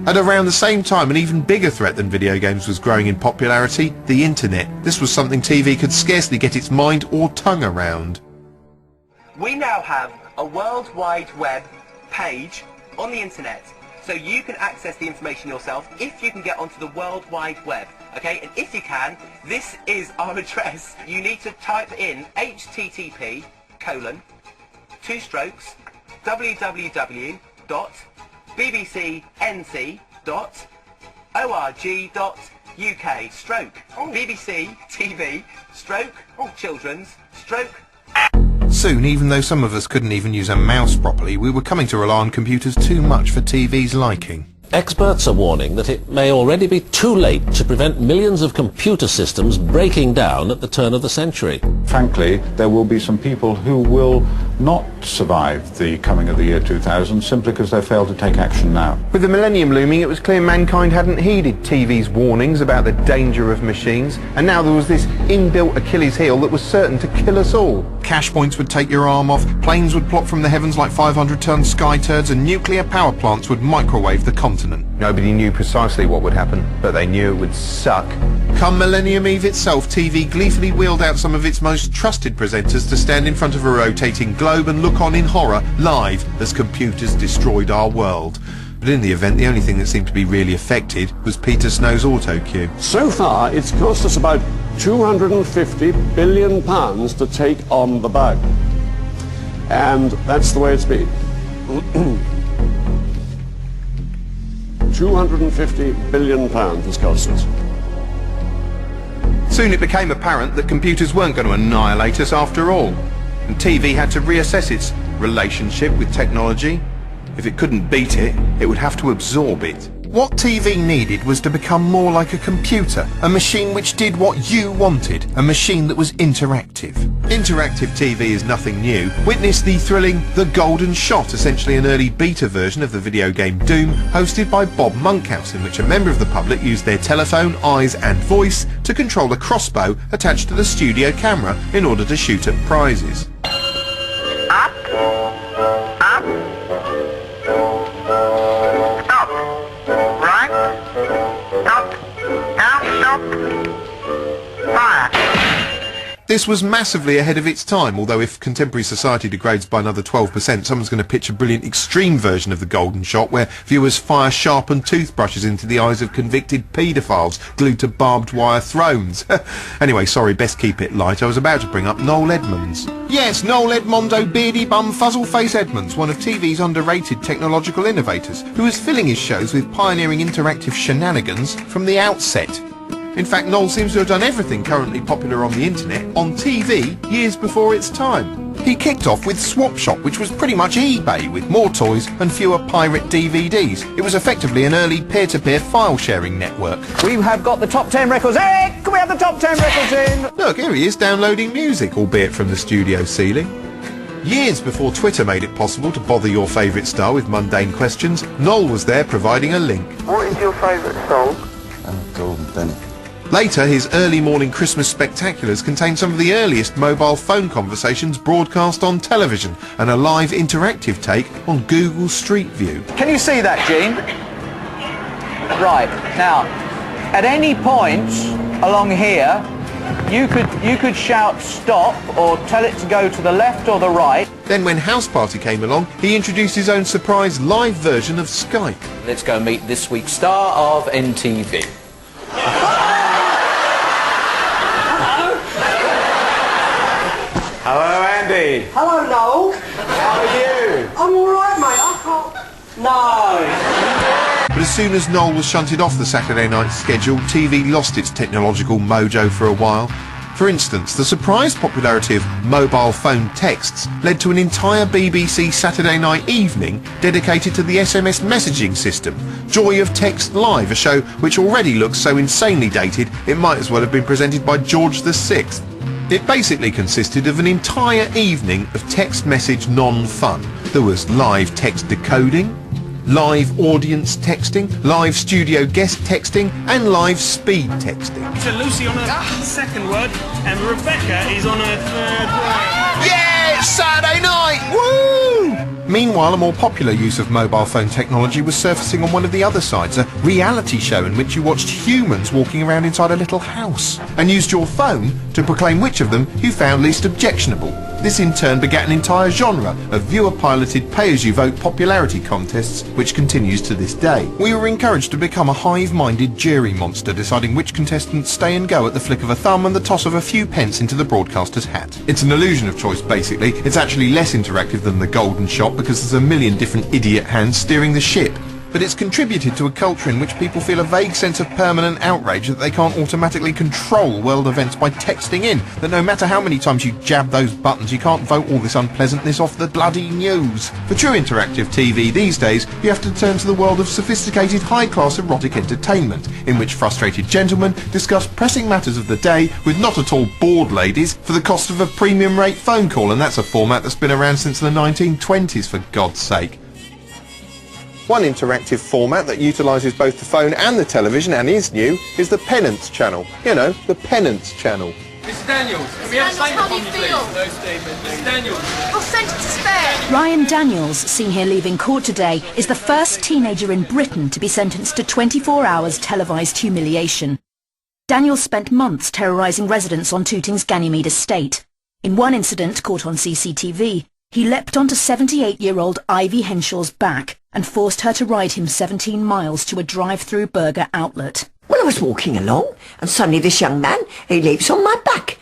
At around the same time, an even bigger threat than video games was growing in popularity: the internet. This was something TV could scarcely get its mind or tongue around. We now have a World Wide Web page on the internet, so you can access the information yourself if you can get onto the World Wide Web, okay? And if you can, this is our address. You need to type in http://www.bbcnc.org.uk/BBC TV children's Soon, even though some of us couldn't even use a mouse properly, we were coming to rely on computers too much for TV's liking. Experts are warning that it may already be too late to prevent millions of computer systems breaking down at the turn of the century. Frankly, there will be some people who will not survive the coming of the year 2000 simply because they failed to take action now. With the millennium looming, it was clear mankind hadn't heeded TV's warnings about the danger of machines, and now there was this inbuilt Achilles heel that was certain to kill us all. Cash points would take your arm off, planes would plop from the heavens like 500-ton sky turds, and nuclear power plants would microwave the continent. Nobody knew precisely what would happen, but they knew it would suck. Come Millennium Eve itself, TV gleefully wheeled out some of its most trusted presenters to stand in front of a rotating globe and look on in horror, live, as computers destroyed our world. But in the event, the only thing that seemed to be really affected was Peter Snow's auto cue. So far, it's cost us about £250 billion to take on the bug. And that's the way it's been. 250 billion pounds has cost us. Soon it became apparent that computers weren't going to annihilate us after all, and TV had to reassess its relationship with technology. If it couldn't beat it, it would have to absorb it. What TV needed was to become more like a computer, a machine which did what you wanted, a machine that was interactive. Interactive TV is nothing new. Witness the thrilling The Golden Shot, essentially an early beta version of the video game Doom, hosted by Bob Monkhouse, in which a member of the public used their telephone, eyes and voice to control a crossbow attached to the studio camera in order to shoot at prizes. Up, up, stop, right, stop, down, stop, fire. This was massively ahead of its time, although if contemporary society degrades by another 12%, someone's going to pitch a brilliant extreme version of The Golden Shot where viewers fire sharpened toothbrushes into the eyes of convicted paedophiles glued to barbed wire thrones. Anyway, sorry, best keep it light. I was about to bring up Noel Edmonds. Yes, Noel Edmondo Beardy Bum Fuzzleface Edmonds, one of TV's underrated technological innovators, who was filling his shows with pioneering interactive shenanigans from the outset. In fact, Noel seems to have done everything currently popular on the internet on TV years before its time. He kicked off with Swap Shop, which was pretty much eBay with more toys and fewer pirate DVDs. It was effectively an early peer-to-peer file-sharing network. We have got the top 10 records. Hey, can we have the top 10 records in? Look, here he is downloading music, albeit from the studio ceiling. Years before Twitter made it possible to bother your favourite star with mundane questions, Noel was there providing a link. What is your favourite song? Golden Penny. Later, his early morning Christmas spectaculars contained some of the earliest mobile phone conversations broadcast on television and a live interactive take on Google Street View. Can you see that, Gene? Right, now, at any point along here, you could shout stop or tell it to go to the left or the right. Then when House Party came along, he introduced his own surprise live version of Skype. Let's go meet this week's star of NTV. Hello, Andy. Hello, Noel. How are you? I'm alright, mate. I can't... No. But as soon as Noel was shunted off the Saturday night schedule, TV lost its technological mojo for a while. For instance, the surprise popularity of mobile phone texts led to an entire BBC Saturday night evening dedicated to the SMS messaging system, Joy of Text Live, a show which already looks so insanely dated it might as well have been presented by George VI. It basically consisted of an entire evening of text message non-fun. There was live text decoding, live audience texting, live studio guest texting, and live speed texting. So Lucy on her second word, and Rebecca is on her third word. Yeah, it's Saturday night! Woo! Meanwhile, a more popular use of mobile phone technology was surfacing on one of the other sides, a reality show in which you watched humans walking around inside a little house and used your phone to proclaim which of them you found least objectionable. This in turn begat an entire genre of viewer-piloted pay-as-you-vote popularity contests, which continues to this day. We were encouraged to become a hive-minded jury monster, deciding which contestants stay and go at the flick of a thumb and the toss of a few pence into the broadcaster's hat. It's an illusion of choice, basically. It's actually less interactive than the golden shot because there's a million different idiot hands steering the ship. But it's contributed to a culture in which people feel a vague sense of permanent outrage that they can't automatically control world events by texting in, that no matter how many times you jab those buttons, you can't vote all this unpleasantness off the bloody news. For true interactive TV these days, you have to turn to the world of sophisticated high-class erotic entertainment, in which frustrated gentlemen discuss pressing matters of the day with not at all bored ladies for the cost of a premium rate phone call, and that's a format that's been around since the 1920s, for God's sake. One interactive format that utilises both the phone and the television and is new is the Penance Channel. You know, the Penance Channel. Mr. Daniels, can we have a statement from you, please? No statement. Mr. Daniels. I'll send it to spare. Ryan Daniels, seen here leaving court today, is the first teenager in Britain to be sentenced to 24 hours televised humiliation. Daniels spent months terrorising residents on Tooting's Ganymede estate. In one incident caught on CCTV, he leapt onto 78-year-old Ivy Henshaw's back and forced her to ride him 17 miles to a drive-through burger outlet. Well, I was walking along, and suddenly this young man, he leaps on my back.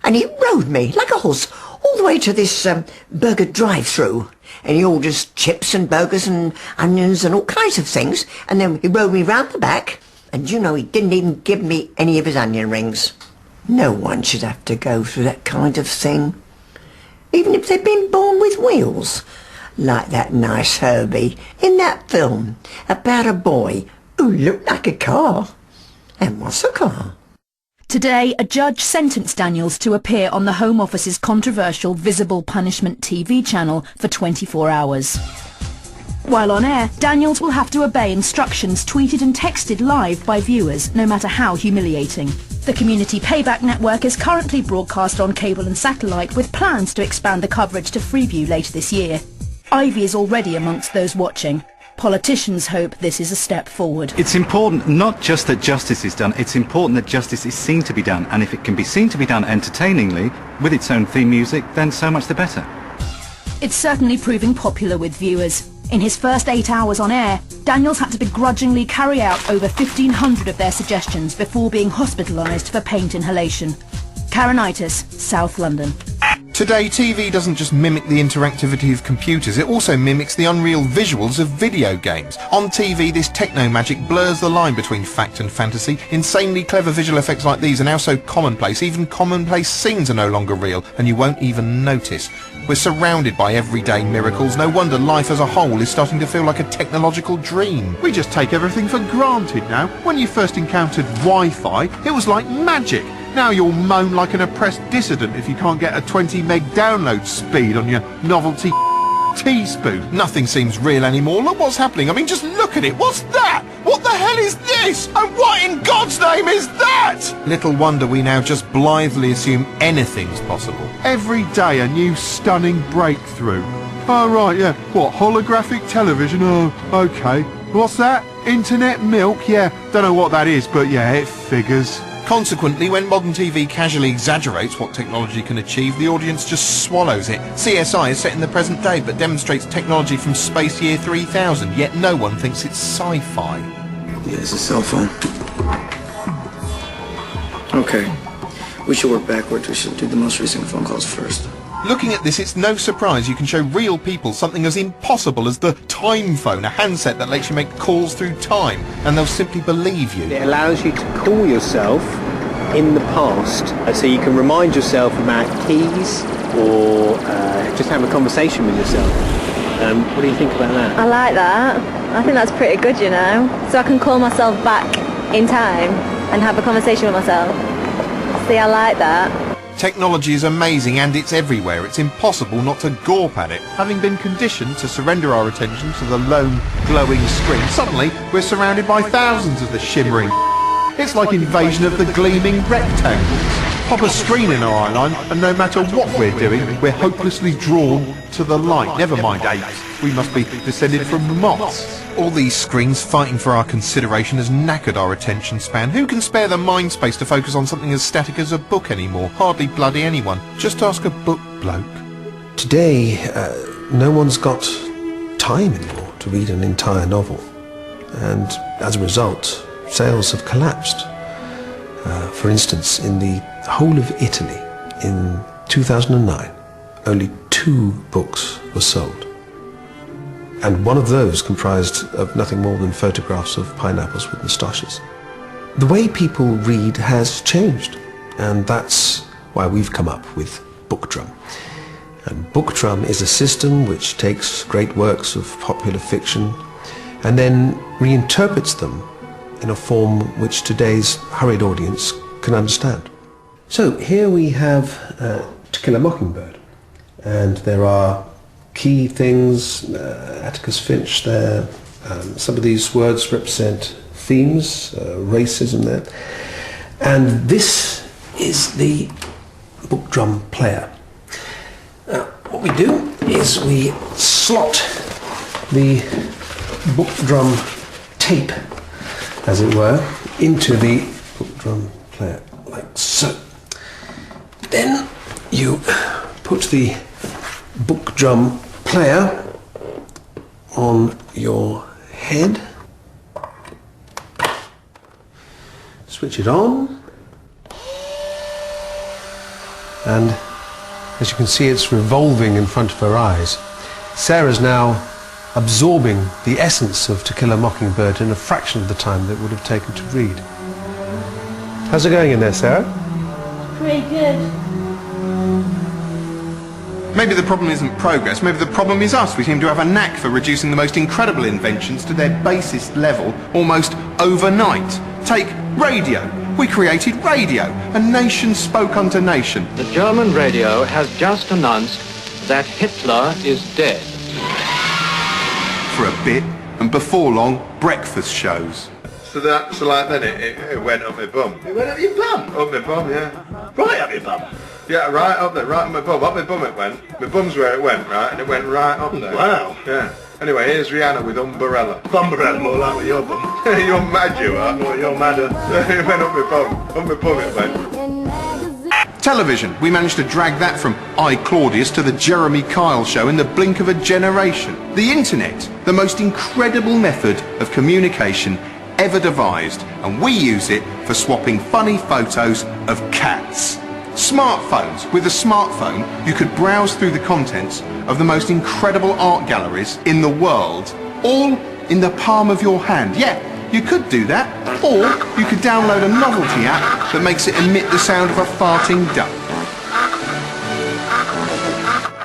And he rode me, like a horse, all the way to this burger drive-through. And he orders chips and burgers and onions and all kinds of things. And then he rode me round the back. And you know, he didn't even give me any of his onion rings. No one should have to go through that kind of thing, even if they've been born with wheels. Like that nice Herbie in that film about a boy who looked like a car and was a car. Today, a judge sentenced Daniels to appear on the Home Office's controversial Visible Punishment TV channel for 24 hours. While on air, Daniels will have to obey instructions tweeted and texted live by viewers, no matter how humiliating. The Community Payback Network is currently broadcast on cable and satellite, with plans to expand the coverage to Freeview later this year. Ivy is already amongst those watching. Politicians hope this is a step forward. It's important not just that justice is done, it's important that justice is seen to be done, and if it can be seen to be done entertainingly, with its own theme music, then so much the better. It's certainly proving popular with viewers. In his first 8 hours on air, Daniels had to begrudgingly carry out over 1,500 of their suggestions before being hospitalised for paint inhalation. Karenitis, South London. Today, TV doesn't just mimic the interactivity of computers, it also mimics the unreal visuals of video games. On TV, this techno-magic blurs the line between fact and fantasy. Insanely clever visual effects like these are now so commonplace, even commonplace scenes are no longer real, and you won't even notice. We're surrounded by everyday miracles. No wonder life as a whole is starting to feel like a technological dream. We just take everything for granted now. When you first encountered Wi-Fi, it was like magic. Now you'll moan like an oppressed dissident if you can't get a 20 meg download speed on your novelty teaspoon. Nothing seems real anymore. Look what's happening. I mean, just look at it. What's that? What the hell is this? And what in God's name is that? Little wonder we now just blithely assume anything's possible. Every day a new stunning breakthrough. Oh, right, yeah. What, holographic television? Oh, okay. What's that? Internet milk? Yeah, don't know what that is, but yeah, it figures. Consequently, when modern TV casually exaggerates what technology can achieve, the audience just swallows it. CSI is set in the present day but demonstrates technology from space year 3000, yet no one thinks it's sci-fi. Yeah, it's a cell phone. Okay. We should work backwards. We should do the most recent phone calls first. Looking at this, it's no surprise you can show real people something as impossible as the time phone, a handset that lets you make calls through time, and they'll simply believe you. It allows you to call yourself in the past, so you can remind yourself about keys or just have a conversation with yourself. What do you think about that? I like that. I think that's pretty good, you know. So I can call myself back in time and have a conversation with myself. See, I like that. Technology is amazing and it's everywhere. It's impossible not to gawp at it. Having been conditioned to surrender our attention to the lone, glowing screen, suddenly we're surrounded by thousands of the shimmering. It's like invasion of the gleaming rectangles. Pop a screen in our eye line, and no matter what we're doing, we're hopelessly drawn to the light. Never mind apes, we must be descended from moths. All these screens fighting for our consideration has knackered our attention span. Who can spare the mind space to focus on something as static as a book anymore? Hardly bloody anyone. Just ask a book bloke. Today, no one's got time anymore to read an entire novel. And as a result, sales have collapsed. For instance, in the whole of Italy, in 2009, only 2 books were sold. And one of those comprised of nothing more than photographs of pineapples with moustaches. The way people read has changed, and that's why we've come up with BookDrum. And BookDrum is a system which takes great works of popular fiction and then reinterprets them in a form which today's hurried audience can understand. So here we have To Kill a Mockingbird, and there are key things, Atticus Finch there, some of these words represent themes, racism there, and this is the BookDrum player. Now what we do is we slot the BookDrum tape, as it were, into the BookDrum player, like so. Then you put the BookDrum player on your head, switch it on, and as you can see, it's revolving in front of her eyes. Sarah's now absorbing the essence of To Kill a Mockingbird in a fraction of the time that it would have taken to read. How's it going in there, Sarah? Pretty good. Maybe the problem isn't progress, maybe the problem is us. We seem to have a knack for reducing the most incredible inventions to their basest level almost overnight. Take radio. We created radio. A nation spoke unto nation. The German radio has just announced that Hitler is dead. For a bit, and before long, breakfast shows. So like then it went up my bum. It went up your bum? Up my bum, yeah. Right up your bum? Yeah, right up there, right up my bum. Up my bum it went. My bum's where it went, right? And it went right up there. Wow. Yeah. Anyway, here's Rihanna with Umbrella. Umbrella, more like with your bum. You're mad, you are. Well, you're madder. It went up my bum. Up my bum it went. Television. We managed to drag that from I, Claudius to the Jeremy Kyle show in the blink of a generation. The internet. The most incredible method of communication ever devised, and we use it for swapping funny photos of cats. Smartphones. With a smartphone, you could browse through the contents of the most incredible art galleries in the world, all in the palm of your hand. Yeah, you could do that, or you could download a novelty app that makes it emit the sound of a farting duck.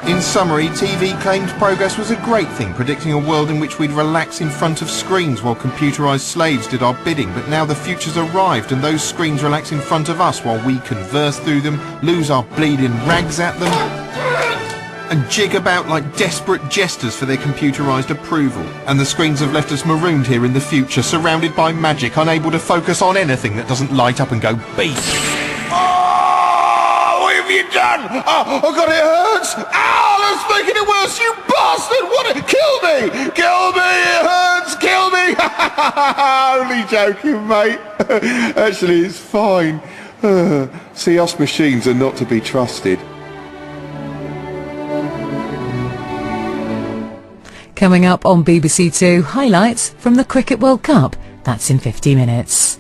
In summary, TV claimed progress was a great thing, predicting a world in which we'd relax in front of screens while computerised slaves did our bidding. But now the future's arrived and those screens relax in front of us while we converse through them, lose our bleeding rags at them, and jig about like desperate jesters for their computerised approval. And the screens have left us marooned here in the future, surrounded by magic, unable to focus on anything that doesn't light up and go beep. What have you done? Oh God, it hurts! Ow, that's making it worse, you bastard! What? Kill me! Kill me! It hurts! Kill me! Only joking, mate. Actually, it's fine. See, us machines are not to be trusted. Coming up on BBC Two, highlights from the Cricket World Cup. That's in 50 minutes.